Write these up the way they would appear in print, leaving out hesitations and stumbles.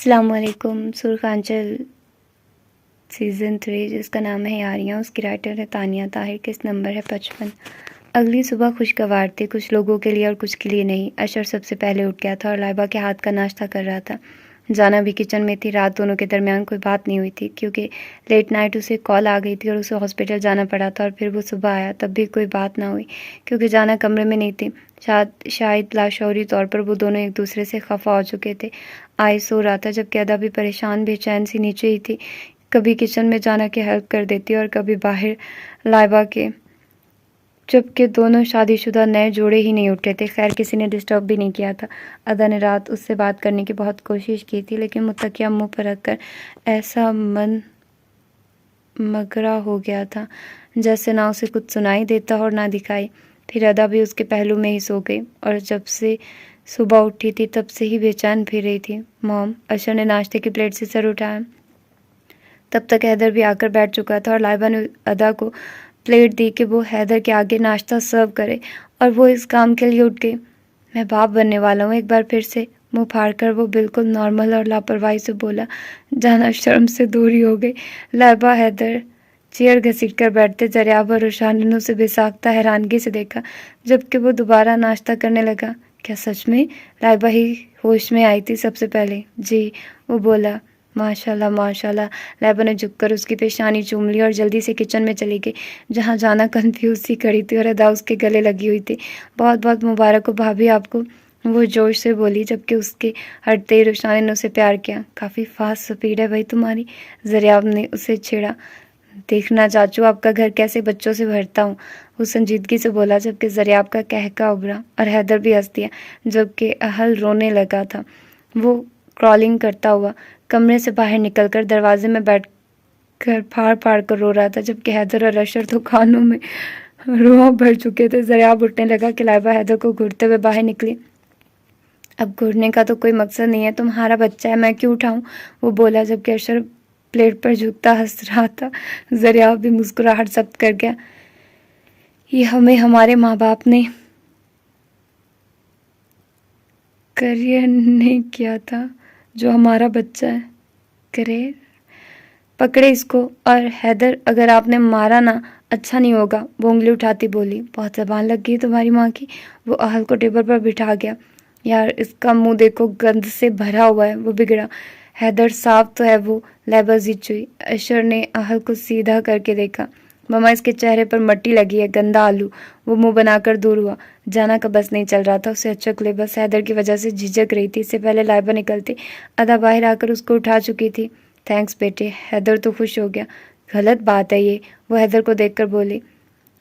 السلام علیکم. سرخانچل سیزن 3 جس کا نام ہے یاریاں، اس کی رائٹر ہے تانیہ طاہر. کس نمبر ہے 55. اگلی صبح خوشگوار تھی، کچھ لوگوں کے لیے اور کچھ کے لیے نہیں. اشر سب سے پہلے اٹھ گیا تھا اور لائبہ کے ہاتھ کا ناشتہ کر رہا تھا. جانا بھی کچن میں تھی. رات دونوں کے درمیان کوئی بات نہیں ہوئی تھی کیونکہ لیٹ نائٹ اسے کال آ گئی تھی اور اسے ہاسپٹل جانا پڑا تھا، اور پھر وہ صبح آیا تب بھی کوئی بات نہ ہوئی کیونکہ جانا کمرے میں نہیں تھی. شاید لاشعوری طور پر وہ دونوں ایک دوسرے سے خفا ہو چکے تھے. آئے سو رہا تھا جبکہ ادا بھی پریشان بے چین سی نیچے ہی تھی. کبھی کچن میں جانا کی ہیلپ کر دیتی اور کبھی باہر لائبہ کے، جبکہ دونوں شادی شدہ نئے جوڑے ہی نہیں اٹھے تھے. خیر کسی نے ڈسٹرب بھی نہیں کیا تھا. ادا نے رات اس سے بات کرنے کی بہت کوشش کی تھی لیکن متکیہ منہ پر رکھ کر ایسا من مگرا ہو گیا تھا جیسے نہ اسے کچھ سنائی دیتا اور نہ دکھائی. پھر ادا بھی اس کے پہلو میں ہی سو گئی اور جب سے صبح اٹھی تھی تب سے ہی بے چین پھر رہی تھی. موم. اشر نے ناشتے کی پلیٹ سے سر اٹھایا. تب تک حیدر بھی آ کر بیٹھ چکا تھا اور لائبہ نے ادا کو پلیٹ دی کہ وہ حیدر کے آگے ناشتہ سرو کرے، اور وہ اس کام کے لیے اٹھ گئی. میں باپ بننے والا ہوں. ایک بار پھر سے منہ پھاڑ کر وہ بالکل نارمل اور لاپرواہی سے بولا. جانا شرم سے دوری ہو گئی. لائبہ حیدر چیئر گھسیٹ کر بیٹھتے دریاب اور روشانی نے اسے بے ساختہ حیرانگی سے دیکھا جبکہ وہ دوبارہ ناشتہ کرنے لگا. کیا سچ میں؟ لائبہ ہی ہوش میں آئی تھی سب سے پہلے. جی، وہ بولا. ماشاء اللہ ماشاء اللہ. لائبہ نے جھک کر اس کی پیشانی چوم لی اور جلدی سے کچن میں چلی گئی جہاں جانا کنفیوز سی کھڑی تھی اور ادا اس کے گلے لگی ہوئی تھی. بہت بہت مبارک ہو بھابھی آپ کو، وہ جوش سے بولی جبکہ اس کے ہٹتے ہی روشانی نے اسے پیار کیا. کافی فاسٹ سپیڈ ہے بھائی تمہاری، زریاب نے اسے چھیڑا. دیکھنا چاچو آپ کا گھر کیسے بچوں سے بھرتا ہوں، وہ سنجیدگی سے بولا جبکہ زریاب کا کہکا ابھرا اور حیدر بھی ہنس دیا جبکہ اہل رونے لگا تھا. وہ کرالنگ کرتا ہوا کمرے سے باہر نکل کر دروازے میں بیٹھ کر پھاڑ پھاڑ کر رو رہا تھا جبکہ حیدر اور اشر تو کانوں میں رواں بھر چکے تھے. زریاب اٹھنے لگا کہ لائبہ حیدر کو گھورتے ہوئے باہر نکلی. اب گھورنے کا تو کوئی مقصد نہیں ہے، تمہارا بچہ ہے، میں کیوں اٹھاؤں، وہ بولا جبکہ اشر پلیٹ پر جھکتا ہنس رہا تھا. زریاب بھی مسکراہٹ ضبط کر گیا. یہ ہمیں ہمارے ماں باپ نے کریئر نہیں کیا تھا جو ہمارا بچہ ہے. کریئر؟ پکڑے اس کو. اور حیدر اگر آپ نے مارا نا اچھا نہیں ہوگا، وہ انگلی اٹھاتی بولی. بہت زبان لگ گئی تمہاری ماں کی. وہ اہل کو ٹیبل پر بٹھا گیا. یار اس کا منہ دیکھو گند سے بھرا ہوا ہے، وہ بگڑا. حیدر صاف تو ہے وہ. لائبہ ضد ہوئی. اشر نے اہل کو سیدھا کر کے دیکھا. ماما اس کے چہرے پر مٹی لگی ہے، گندا آلو. وہ منہ بنا کر دور ہوا. جانا کا بس نہیں چل رہا تھا، اسے اچک لے، بس حیدر کی وجہ سے جھجک رہی تھی. اس سے پہلے لائبہ نکلتی ادا باہر آ کر اس کو اٹھا چکی تھی. تھینکس بیٹے. حیدر تو خوش ہو گیا. غلط بات ہے یہ، وہ حیدر کو دیکھ کر بولی.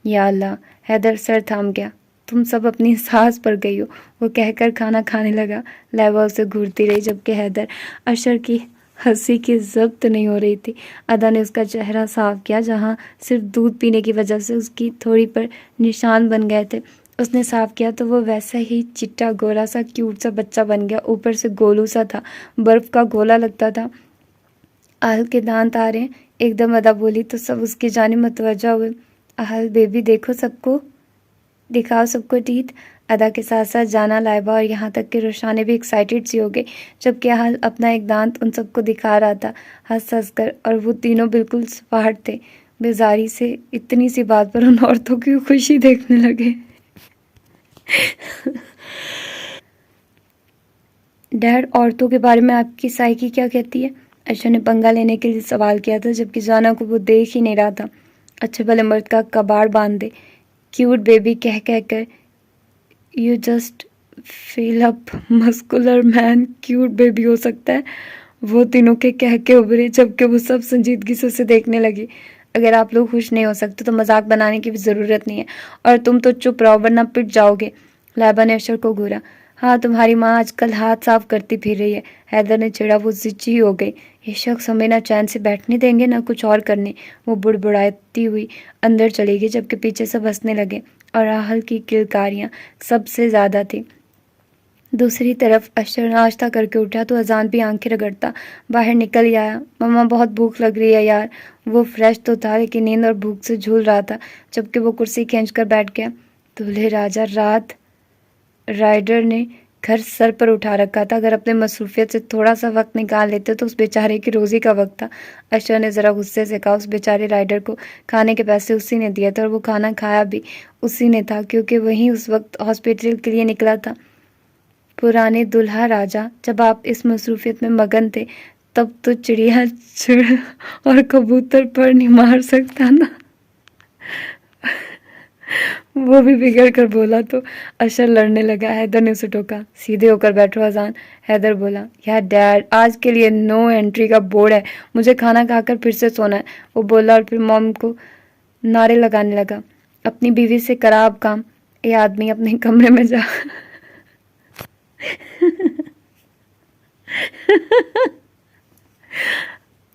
یا اللہ. حیدر سر تھام گیا. تم سب اپنی سانس پر گئی ہو، وہ کہہ کر کھانا کھانے لگا. لائبہ اسے گھورتی رہی جبکہ حیدر اشر کی ہنسی کی ضبط نہیں ہو رہی تھی. ادا نے اس کا چہرہ صاف کیا جہاں صرف دودھ پینے کی وجہ سے اس کی تھوڑی پر نشان بن گئے تھے. اس نے صاف کیا تو وہ ویسا ہی چٹا گورا سا کیوٹ سا بچہ بن گیا. اوپر سے گولو سا تھا، برف کا گولا لگتا تھا. اہل کے دانت آ رہے ہیں، ایک دم ادا بولی تو سب اس کی جانب متوجہ ہوئے. اہل بیبی دیکھو سب کو، دکھاؤ سب کو ٹیتھ. ادا کے ساتھ ساتھ جانا، لائبہ اور یہاں تک کہ روشانی بھی ایکسائٹیڈ سی ہو گئی جبکہ اہل اپنا ایک دانت ان سب کو دکھا رہا تھا ہنس ہنس کر، اور وہ تینوں بالکل سپاہٹ تھے. بیزاری سے اتنی سی بات پر ان عورتوں کی خوشی دیکھنے لگے. ڈیڈ عورتوں کے بارے میں آپ کی سائیکی کیا کہتی ہے؟ اشر نے پنگا لینے کے لیے سوال کیا تھا جبکہ جانا کو وہ دیکھ ہی نہیں رہا تھا. اچھے بھلے مرد کا کباڑ باندھ دے، کیوٹ بیبی کہہ کر. You just feel up muscular man cute baby ہو سکتا ہے. وہ تینوں کے کہہ کے ابھرے جبکہ وہ سب سنجیدگی سے اسے دیکھنے لگی. اگر آپ لوگ خوش نہیں ہو سکتے تو مذاق بنانے کی بھی ضرورت نہیں ہے، اور تم تو چپ رہو ورنہ پٹ جاؤ گے. لائبہ نے اشر کو گھورا. ہاں تمہاری ماں آج کل ہاتھ صاف کرتی پھر رہی ہے، حیدر نے چھیڑا. وہ زچی ہو گئی. یہ شخص ہمیں نہ چین سے بیٹھنے دیں گے نہ کچھ اور کرنے. وہ بڑبڑاتی ہوئی اندر چلی گئی جبکہ پیچھے سب ہنسنے لگے اور اہل کی کلکاریاں سب سے زیادہ تھی. دوسری طرف اشر ناشتہ کر کے اٹھا تو اذان بھی آنکھیں رگڑتا باہر نکل ہی آیا. ماما بہت بھوک لگ رہی ہے یار. وہ فریش تو تھا لیکن نیند اور بھوک سے جھول رہا تھا جبکہ وہ کرسی کھینچ کر بیٹھ گیا. دولہے راجہ رات رائڈر نے گھر سر پر اٹھا رکھا تھا. اگر اپنے مصروفیت سے تھوڑا سا وقت نکال لیتے تو اس بیچارے کی روزی کا وقت تھا. اشر نے ذرا غصے سے کہا. اس بیچارے رائڈر کو کھانے کے پیسے اسی نے دیے تھے اور وہ کھانا کھایا بھی اسی نے تھا کیونکہ وہی اس وقت ہاسپٹل کے لیے نکلا تھا. پرانے دلہا راجا، جب آپ اس مصروفیت میں مگن تھے تب تو چڑیا چڑ اور کبوتر پر نہیں مار سکتا نا. وہ بھی بگڑ کر بولا تو اشر لڑنے لگا. حیدر نے اسے ٹوکا. سیدھے ہو کر بیٹھو اذان. حیدر بولا. یار ڈیڈ، آج کے لیے نو انٹری کا بورڈ ہے، مجھے کھانا کھا کر پھر سے سونا ہے. وہ بولا اور پھر موم کو نعرے لگانے لگا. اپنی بیوی سے کرا اب کام. یہ آدمی اپنے کمرے میں جا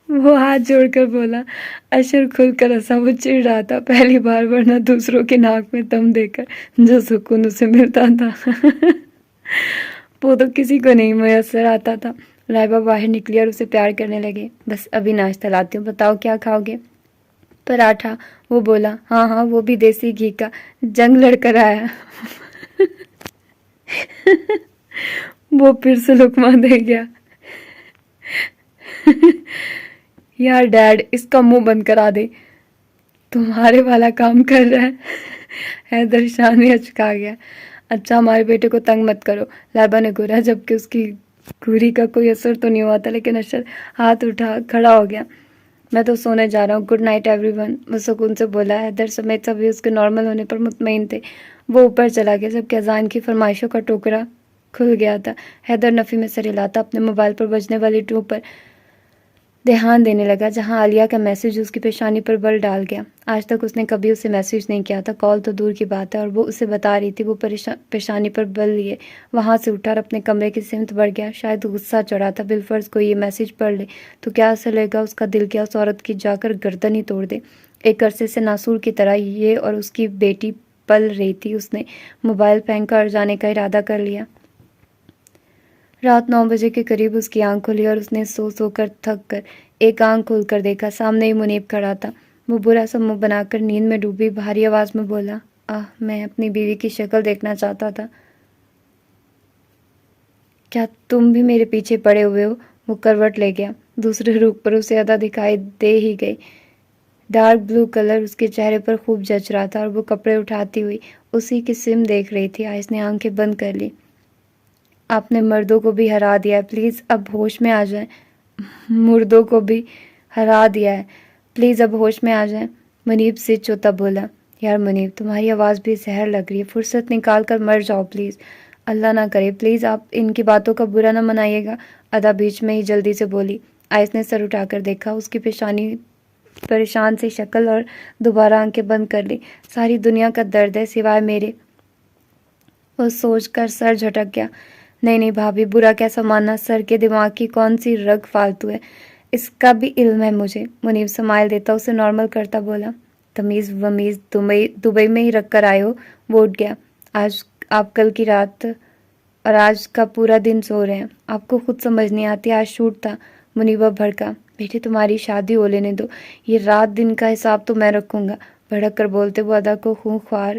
وہ ہاتھ جوڑ کر بولا. اشر کھل کر ہنسا. وہ چڑ رہا تھا پہلی بار، ورنہ دوسروں کے ناک میں دم دے کر جو سکون اسے ملتا تھا وہ تو کسی کو نہیں میسر آتا تھا. لائبہ باہر نکلی اور اسے پیار کرنے لگے. بس ابھی ناشتہ لاتی ہوں، بتاؤ کیا کھاؤ گے؟ پراٹھا. وہ بولا. ہاں ہاں، وہ بھی دیسی گھی کا، جنگ لڑ کر آیا. وہ پھر سے لقمہ دے گیا. یار ڈیڈ، اس کا منہ بند کرا دے، تمہارے والا کام کر رہا ہے. حیدر شانے اچکا گیا. اچھا ہمارے بیٹے کو تنگ مت کرو. لائبہ نے گورا، جبکہ اس کی گوری کا کوئی اثر تو نہیں ہوا تھا، لیکن اشر ہاتھ اٹھا کھڑا ہو گیا. میں تو سونے جا رہا ہوں، گڈ نائٹ ایوری ون. وہ سکون سے بولا. حیدر سمیت سبھی اس کے نارمل ہونے پر مطمئن تھے. وہ اوپر چلا گیا جبکہ اذان کی فرمائشوں کا ٹوکرا کھل گیا تھا. حیدر نفی میں سر ہلاتا اپنے موبائل پر بجنے والی ٹیون پر دھیان دینے لگا جہاں عالیہ کا میسج اس کی پیشانی پر بل ڈال گیا. آج تک اس نے کبھی اسے میسج نہیں کیا تھا، کال تو دور کی بات ہے، اور وہ اسے بتا رہی تھی. وہ پیشانی پر بل لیے وہاں سے اٹھا اور اپنے کمرے کی سمت بڑھ گیا. شاید غصہ چڑھا تھا. بالفرض کوئی یہ میسج پڑھ لے تو کیا اثر لے گا؟ اس کا دل کیا اس عورت کی جا کر گردن ہی توڑ دے. ایک عرصے سے ناسور کی طرح یہ اور اس کی بیٹی پل رہی تھی. اس نے موبائل پھینک کر جانے کا ارادہ کر لیا. رات 9 بجے کے قریب اس کی آنکھ کھلی اور اس نے سو کر تھک کر ایک آنکھ کھول کر دیکھا. سامنے ہی منیب کھڑا تھا. وہ برا سا منہ بنا کر نیند میں ڈوبی بھاری آواز میں بولا. میں اپنی بیوی کی شکل دیکھنا چاہتا تھا. کیا تم بھی میرے پیچھے پڑے ہوئے ہو؟ وہ کروٹ لے گیا. دوسرے رخ پر اسے ادا دکھائی دے ہی گئی. ڈارک بلو کلر اس کے چہرے پر خوب جچ رہا تھا اور وہ کپڑے اٹھاتی ہوئی اسی کی سم دیکھ رہی تھی. آئس نے آنکھیں بند کر لی. آپ نے مردوں کو بھی ہرا دیا ہے، پلیز اب ہوش میں آ جائیں. مردوں کو بھی ہرا دیا ہے، پلیز اب ہوش میں آ جائیں. منیب سے چوتا بولا. یار منیب، تمہاری آواز بھی زہر لگ رہی ہے، فرصت نکال کر مر جاؤ پلیز. اللہ نہ کرے، پلیز آپ ان کی باتوں کا برا نہ منائیے گا. ادا بیچ میں ہی جلدی سے بولی. آئس نے سر اٹھا کر دیکھا. اس کی پیشانی پریشان سی شکل اور دوبارہ آنکھیں بند کر لی. ساری دنیا کا درد ہے سوائے میرے. وہ سوچ کر سر جھٹک گیا. نہیں بھابھی، برا کیسا ماننا، سر کے دماغ کی کون سی رگ فالتو ہے، اس کا بھی علم ہے مجھے. منیب سمائل دیتا اسے نارمل کرتا بولا. تمیز ومیز دبئی میں ہی رکھ کر آئے ہو. وہ اٹھ گیا. آج آپ کل کی رات اور آج کا پورا دن سو رہے ہیں، آپ کو خود سمجھ نہیں آتی. آج شوٹ تھا. منیبہ بھڑکا. بیٹے تمہاری شادی ہو لینے دو، یہ رات دن کا حساب تو میں رکھوں گا. بھڑک کر بولتے وہ ادا کو خواہ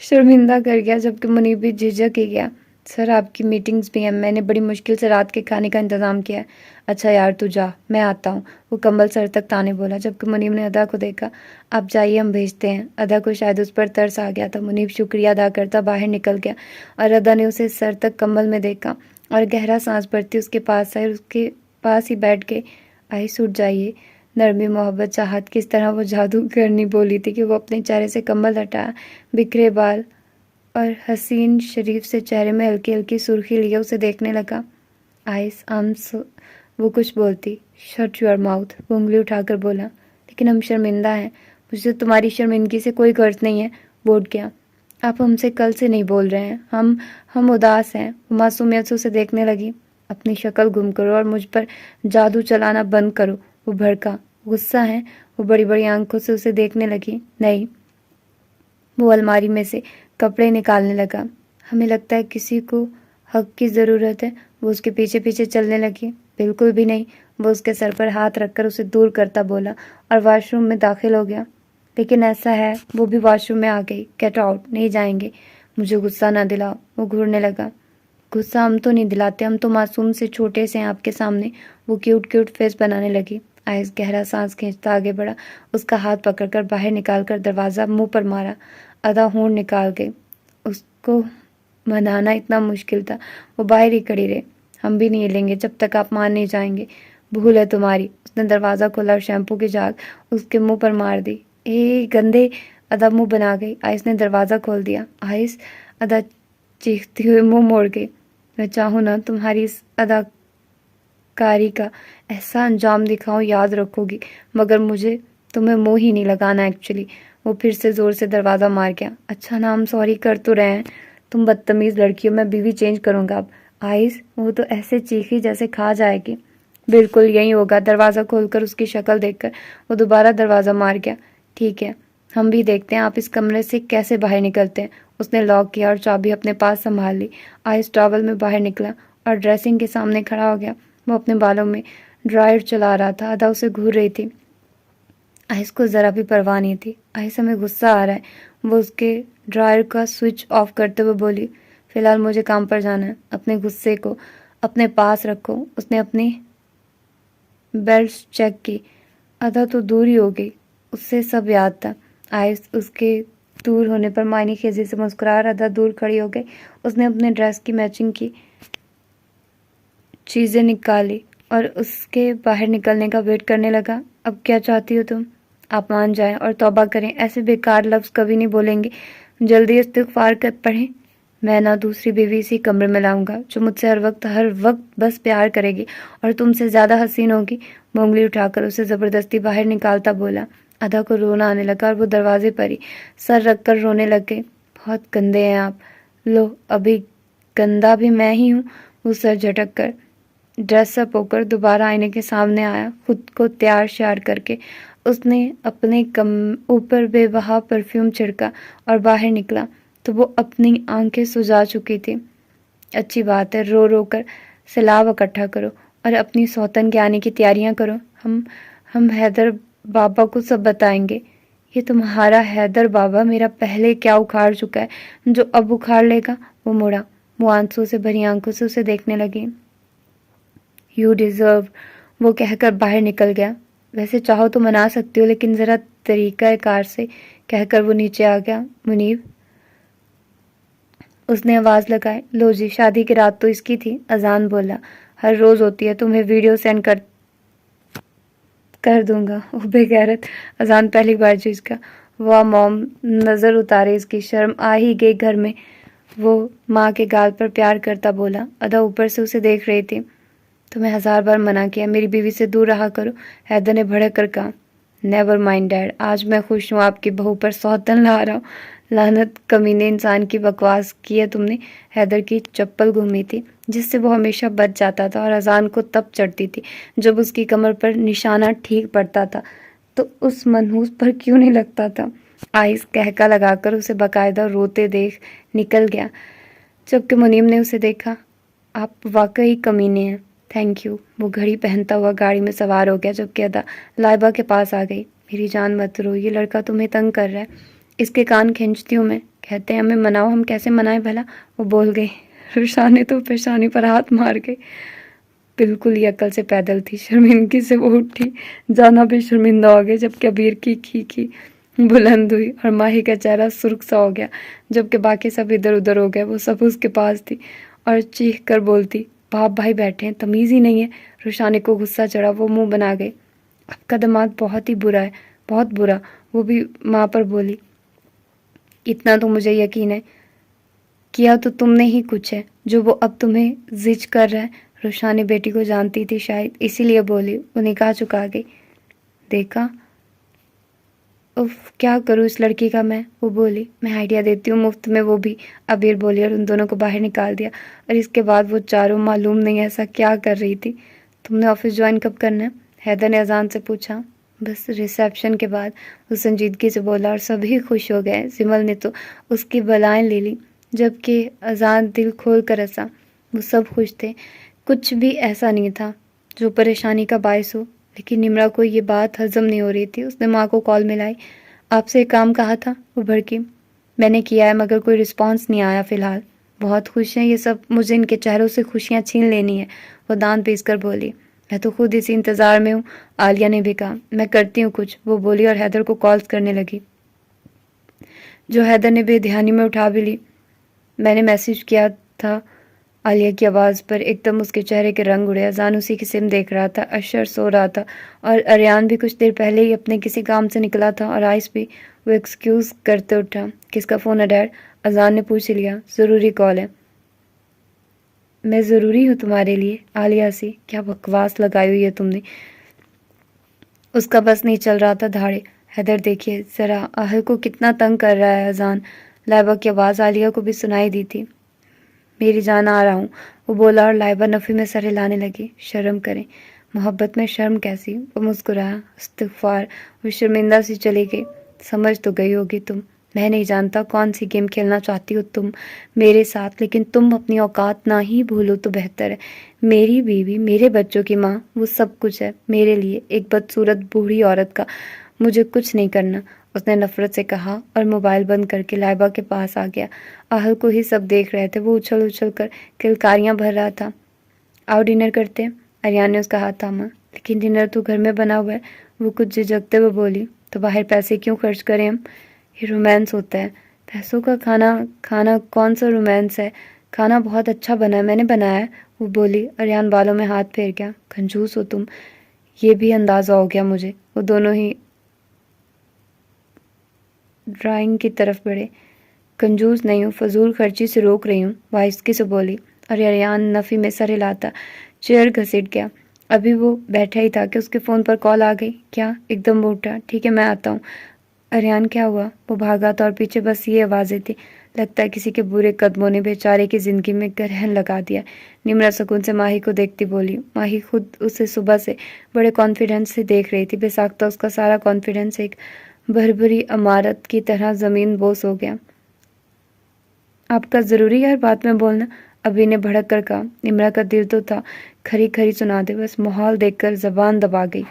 شرمندہ کر گیا، جبکہ منیب بھی جھجک ہی گیا. سر آپ کی میٹنگز بھی ہیں، میں نے بڑی مشکل سے رات کے کھانے کا انتظام کیا ہے. اچھا یار تو جا، میں آتا ہوں. وہ کمبل سر تک تانے بولا، جبکہ منیب نے ادا کو دیکھا. آپ جائیے، ہم بھیجتے ہیں. ادا کو شاید اس پر ترس آ گیا تھا. منیب شکریہ ادا کرتا باہر نکل گیا اور ادا نے اسے سر تک کمبل میں دیکھا اور گہرا سانس بھرتی اس کے پاس آئی اور اس کے پاس ہی بیٹھ کے آئی سوٹ جائیے. نرمی، محبت، چاہت، کس طرح وہ جادو کرنی بولی تھی کہ وہ اپنے چہرے سے کمبل ہٹایا. بکھرے بال اور حسین شریف سے چہرے میں ہلکی ہلکی سرخی لیے اسے دیکھنے لگا. آئس وہ کچھ بولتی. شٹ یور ماؤتھ، وہ انگلی اٹھا کر بولا. لیکن ہم شرمندہ ہیں. مجھے تمہاری شرمندگی سے کوئی غرض نہیں ہے. بوٹ گیا. آپ ہم سے کل سے نہیں بول رہے ہیں، ہم اداس ہیں. وہ معصومیت سے اسے دیکھنے لگی. اپنی شکل گم کرو اور مجھ پر جادو چلانا بند کرو. وہ بھڑکا. غصہ ہے؟ وہ بڑی بڑی آنکھوں سے اسے دیکھنے لگی. نہیں. وہ الماری میں سے کپڑے نکالنے لگا. ہمیں لگتا ہے کسی کو حق کی ضرورت ہے. وہ اس کے پیچھے پیچھے چلنے لگی. بالکل بھی نہیں. وہ اس کے سر پر ہاتھ رکھ کر اسے دور کرتا بولا اور واش روم میں داخل ہو گیا. لیکن ایسا ہے. وہ بھی واش روم میں آ گئی. گیٹ آؤٹ، نہیں جائیں گے. مجھے غصہ نہ دلاؤ، وہ گھورنے لگا۔ غصہ ہم تو نہیں دلاتے، ہم تو معصوم سے چھوٹے سے ہیں آپ کے سامنے، وہ کیوٹ کیوٹ فیس بنانے لگی۔ آئس گہرا سانس کھینچتا آگے بڑھا، اس کا ہاتھ پکڑ کر باہر نکال کر دروازہ منہ پر مارا۔ ادا ہونٹ نکال گئی۔ اس کو منانا اتنا مشکل تھا، وہ باہر ہی کھڑی رہے۔ ہم بھی نہیں ہلیں گے جب تک آپ مان نہیں جائیں گے، بھول ہے تمہاری۔ اس نے دروازہ کھولا اور شیمپو کی جھاگ اس کے منہ پر مار دی۔ اے گندے! ادا منہ بنا گئی۔ آئس نے دروازہ کھول دیا۔ آئس! ادا چیختی ہوئے منہ موڑ گئی۔ میں چاہوں نہ تمہاری اس اداکاری کا ایسا انجام دکھاؤں، یاد رکھو گی، مگر مجھے تمہیں منہ ہی نہیں لگانا ایکچولی۔ وہ پھر سے زور سے دروازہ مار گیا۔ اچھا نا، ہم سوری کر تو رہے ہیں، تم بدتمیز لڑکی ہو، میں بیوی چینج کروں گا اب۔ آئس! وہ تو ایسے چیخی جیسے کھا جائے گی۔ بالکل یہی ہوگا۔ دروازہ کھول کر اس کی شکل دیکھ کر وہ دوبارہ دروازہ مار گیا۔ ٹھیک ہے، ہم بھی دیکھتے ہیں آپ اس کمرے سے کیسے باہر نکلتے ہیں۔ اس نے لاک کیا اور چابی اپنے پاس سنبھال لی۔ آئس ٹاول میں باہر نکلا اور ڈریسنگ کے سامنے کھڑا ہو گیا۔ وہ اپنے بالوں میں ڈرائر چلا رہا تھا۔ ادا اسے گھور رہی تھی۔ آئس کو ذرا بھی پرواہ نہیں تھی۔ آئس ہمیں غصہ آ رہا ہے، وہ اس کے ڈرائر کا سوئچ آف کرتے ہوئے بولی۔ فی الحال مجھے کام پر جانا ہے، اپنے غصے کو اپنے پاس رکھو۔ اس نے اپنی بیلٹس چیک کی۔ ادا تو دور ہی ہو گئی، اس سے سب یاد تھا۔ آئس اس کے دور ہونے پر معنی خیزی سے مسکرا ادا دور کھڑی ہو گئی۔ اس نے اپنے ڈریس کی میچنگ کی چیزیں نکالی اور اس کے باہر نکلنے کا ویٹ کرنے لگا۔ اب کیا چاہتی ہو تم؟ آپ مان جائیں اور توبہ کریں، ایسے بیکار لفظ کبھی نہیں بولیں گے، جلدی استغفار کر پڑھیں۔ میں نہ دوسری بیوی اسی کمرے میں لاؤں گا جو مجھ سے ہر وقت بس پیار کرے گی اور تم سے زیادہ حسین ہوگی۔ وہ انگلی اٹھا کر اسے زبردستی باہر نکالتا بولا۔ ادا کو رونا آنے لگا اور وہ دروازے پر ہی سر رکھ کر رونے لگ گئی۔ بہت گندے ہیں آپ۔ لو، ابھی گندا بھی میں ہی ہوں۔ وہ سر جھٹک کر ڈریس اپ ہو کر دوبارہ آئینے کے سامنے آیا۔ خود کو تیار شیار کر کے اس نے اپنے اوپر بے بہا پرفیوم چھڑکا اور باہر نکلا تو وہ اپنی آنکھیں سجا چکی تھی۔ اچھی بات ہے، رو رو کر سیلاب اکٹھا کرو اور اپنی سوتن کے آنے کی تیاریاں کرو۔ ہم حیدر بابا کو سب بتائیں گے۔ یہ تمہارا حیدر بابا میرا پہلے کیا اکھاڑ چکا ہے جو اب اکھاڑ لے گا۔ وہ مڑا، وہ آنسو سے بھری آنکھوں سے اسے دیکھنے لگی۔ یو ڈیزرو، وہ کہہ کر باہر نکل گیا۔ ویسے چاہو تو منا سکتی ہو، لیکن ذرا طریقہ کار سے، کہہ کر وہ نیچے آ گیا۔ منیب، اس نے آواز لگائی۔ لو جی، شادی کی رات تو اس کی تھی۔ اذان بولا۔ ہر روز ہوتی ہے، تمہیں ویڈیو سینڈ کر دوں گا۔ وہ بے غیرت! اذان پہلی بار چیز کا۔ واہ موم! نظر اتارے اس کی، شرم آ ہی گئی گھر میں۔ وہ ماں کے گال پر پیار کرتا بولا۔ ادا اوپر سے اسے دیکھ رہی تھی۔ تمہیں 1000 بار منع کیا میری بیوی سے دور رہا کرو، حیدر نے بھڑک کر کہا۔ نیور مائنڈ ڈیڈ، آج میں خوش ہوں آپ کی بہو پر سوتن لا رہا ہوں۔ لعنت کمینے انسان کی بکواس کی ہے تم نے۔ حیدر کی چپل گھومی تھی جس سے وہ ہمیشہ بچ جاتا تھا اور اذان کو تب چڑھتی تھی جب اس کی کمر پر نشانہ ٹھیک پڑتا تھا تو اس منحوس پر کیوں نہیں لگتا تھا۔ آئس کہکا لگا کر اسے باقاعدہ روتے دیکھ نکل گیا، جبکہ منیم نے اسے دیکھا۔ آپ واقعی کمینے ہیں۔ Thank you. وہ گھڑی پہنتا ہوا گاڑی میں سوار ہو گیا، جبکہ ادا لائبہ کے پاس آ گئی۔ میری جان مت رو، یہ لڑکا تمہیں تنگ کر رہا ہے۔ اس کے کان کھینچتی ہوں میں، کہتے ہیں ہمیں مناؤ، ہم کیسے منائیں بھلا؟ وہ بول گئی۔ رشانے تو پیشانی پر ہاتھ مار گئی۔ بالکل ہی عقل سے پیدل تھی۔ شرمندگی سے وہ اٹھی، جانا بھی شرمندہ ہو گئی، جبکہ ابیر کی کھیکی بلند ہوئی اور ماہی کا چہرہ سرخ سا ہو گیا، جبکہ باقی سب ادھر ادھر ہو گئے۔ وہ سب اس کے پاس تھی اور چیخ کر بولتی، باپ بھائی بیٹھے ہیں، تمیز ہی نہیں ہے۔ رشانے کو غصہ چڑھا، وہ منہ بنا گئی۔ اب کا دماد بہت ہی برا ہے، بہت برا۔ وہ بھی ماں پر بولی۔ اتنا تو مجھے یقین ہے، کیا تو تم نے ہی کچھ ہے جو وہ اب تمہیں زج کر رہا ہے۔ روشانی بیٹی کو جانتی تھی شاید، اسی لیے بولی۔ وہ نکاح چکا گئی۔ دیکھا، اف کیا کروں اس لڑکی کا میں؟ وہ بولی۔ میں آئیڈیا دیتی ہوں مفت میں، وہ بھی ابیر بولی اور ان دونوں کو باہر نکال دیا۔ اور اس کے بعد وہ چاروں معلوم نہیں ایسا کیا کر رہی تھی۔ تم نے آفس جوائن کب کرنا ہے؟ حیدر نے اذان سے پوچھا۔ بس ریسیپشن کے بعد، وہ سنجیدگی سے بولا، اور سبھی خوش ہو گئے۔ زمل نے تو اس کی بلائیں لے لی، جبکہ اذان دل کھول کر ہنسا۔ وہ سب خوش تھے، کچھ بھی ایسا نہیں تھا جو پریشانی کا باعث ہو، لیکن نمرا کو یہ بات ہضم نہیں ہو رہی تھی۔ اس نے ماں کو کال ملائی۔ آپ سے ایک کام کہا تھا، وہ بھڑکی۔ میں نے کیا ہے مگر کوئی رسپانس نہیں آیا فی الحال۔ بہت خوش ہیں یہ سب، مجھے ان کے چہروں سے خوشیاں چھین لینی ہے، وہ دان پیس کر بولی۔ میں تو خود اسی انتظار میں ہوں، عالیہ نے بھی کہا۔ میں کرتی ہوں کچھ، وہ بولی اور حیدر کو کالز کرنے لگی، جو حیدر نے بے دھیانی میں اٹھا بھی لی۔ میں نے میسج کیا تھا۔ عالیہ کی آواز پر ایک دم اس کے چہرے کے رنگ اڑے۔ اذان اسی کی سم دیکھ رہا تھا، اشر سو رہا تھا اور اریان بھی کچھ دیر پہلے ہی اپنے کسی کام سے نکلا تھا اور آئس بھی۔ وہ ایکسکیوز کرتے اٹھا۔ کس کا فون ہے ڈیڈ؟ اذان نے پوچھ لیا۔ ضروری کال ہے۔ میں ضروری ہوں تمہارے لیے؟ عالیہ ہنسی۔ کیا بکواس لگائی ہوئی ہے تم نے؟ اس کا بس نہیں چل رہا تھا دھاڑے۔ حیدر دیکھیے ذرا آہل کو کتنا تنگ کر رہا ہے اذان۔ لائبہ کی آواز عالیہ کو بھی سنائی دی تھی۔ میری جان آ رہا ہوں، وہ بولا اور لائبہ نفی میں سر ہلانے لگی۔ شرم کریں، محبت میں شرم کیسی؟ وہ مسکرایا۔ استغفار، وہ شرمندہ سی چلی گئی۔ سمجھ تو گئی ہوگی تم، میں نہیں جانتا کون سی گیم کھیلنا چاہتی ہو تم میرے ساتھ، لیکن تم اپنی اوقات نہ ہی بھولو تو بہتر ہے۔ میری بیوی، میرے بچوں کی ماں، وہ سب کچھ ہے میرے لیے۔ ایک بدصورت بوڑھی عورت کا مجھے کچھ نہیں کرنا، اس نے نفرت سے کہا اور موبائل بند کر کے لائبہ کے پاس آ گیا۔ آہل کو ہی سب دیکھ رہے تھے، وہ اچھل اچھل کر کلکاریاں بھر رہا تھا۔ آؤ ڈنر کرتے ہیں، اریان نے اس کا ہاتھ تھاما۔ لیکن ڈنر تو گھر میں بنا ہوا ہے، وہ کچھ جھجکتے ہوئے بولی۔ تو باہر پیسے کیوں خرچ کریں ہم؟ یہ رومانس ہوتا ہے، پیسوں کا کھانا کون سا رومانس ہے؟ کھانا بہت اچھا بنا ہے، میں نے بنایا ہے، وہ بولی۔ اریان بالوں میں ہاتھ پھیر گیا۔ کنجوس ہو تم، یہ بھی اندازہ ہو گیا مجھے۔ وہ دونوں ہی ڈرائنگ کی طرف بڑھے۔ کنجوس نہیں ہوں، فضول خرچی سے روک رہی ہوں، وائسکی سے بولی۔ اور اریان نفی میں سر ہلاتا چیئر گھسیٹ گیا۔ ابھی وہ بیٹھا ہی تھا کہ اس کے فون پر کال آ گئی۔ کیا؟ ایک دم وہ اٹھا۔ ٹھیک ہے میں آتا ہوں۔ اریان کیا ہوا؟ وہ بھاگا تھا اور پیچھے بس یہ آوازیں تھی۔ لگتا ہے کسی کے برے قدموں نے بیچارے کی زندگی میں گرہن لگا دیا۔ نمرا سکون سے ماہی کو دیکھتی بولی۔ ماہی خود اسے صبح سے بڑے کانفیڈنس سے دیکھ رہی تھی، بے ساختہ اس کا سارا کانفیڈنس ایک بھربھری عمارت کی طرح زمین بوس ہو گیا۔ آپ کا ضروری ہے ہر بات میں بولنا، ابھی نے بھڑک کر کہا۔ نمرا کا دل تو تھا کھری کھری سنا دے، بس ماحول دیکھ کر زبان دبا گئی۔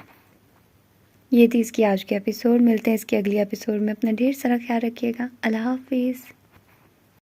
یہ تھی اس کی آج کی ایپیسوڈ۔ ملتے ہیں اس کی اگلی ایپیسوڈ میں۔ اپنا ڈھیر سارا خیال رکھیے گا۔ اللہ حافظ۔